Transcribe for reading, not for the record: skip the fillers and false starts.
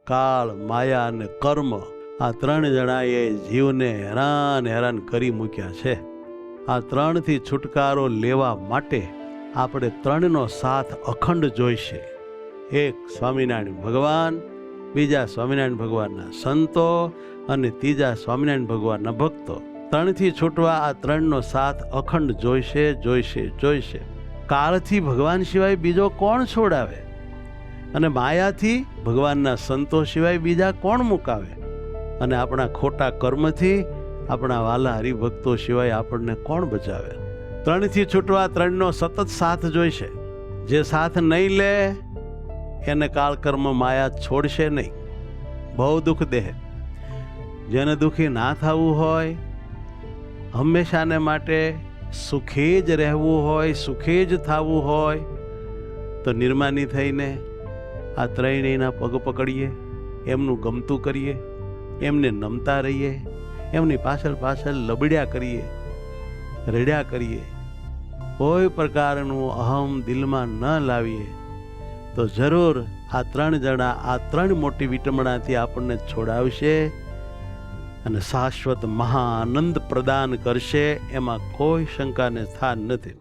કાળ, માયા અને કર્મ, આ ત્રણ જણાએ જીવને હેરાન કરી મૂક્યા છે. આ ત્રણથી છુટકારો લેવા માટે આપણે ત્રણનો સાથ અખંડ જોઈશે. એક સ્વામિનારાયણ ભગવાન, બીજા સ્વામિનારાયણ ભગવાનના સંતો અને ત્રીજા સ્વામિનારાયણ ભગવાનના ભક્તો. ત્રણથી છૂટવા આ ત્રણનો સાથ અખંડ જોઈશે. કાળથી ભગવાન સિવાય બીજો કોણ છોડાવે? અને માયાથી ભગવાનના સંતો સિવાય બીજા કોણ મુકાવે? અને આપણા ખોટા કર્મથી આપણા વાલા હરિભક્તો સિવાય આપણને કોણ બચાવે? ત્રણથી છૂટવા ત્રણનો સતત સાથ જોઈશે. જે સાથ નહીં લે એને કાળકર્મ માયા છોડશે નહીં. બહુ દુઃખ દે. જેને દુઃખી ના થવું હોય, હંમેશાને માટે સુખી જ રહેવું હોય, સુખી જ થવું હોય, તો નિર્માની થઈને આ ત્રણેયના પગ પકડીએ, એમનું ગમતું કરીએ, એમને નમતા રહીએ, એમની પાછળ લબડ્યા કરીએ, રડ્યા કરીએ. કોઈ પ્રકારનું અહમ દિલમાં ન લાવીએ તો જરૂર આ ત્રણ જણા આ ત્રણ મોટી વિટમણાથી આપણને છોડાવશે અને શાશ્વત મહાઆનંદ પ્રદાન કરશે. એમાં કોઈ શંકાને સ્થાન નથી.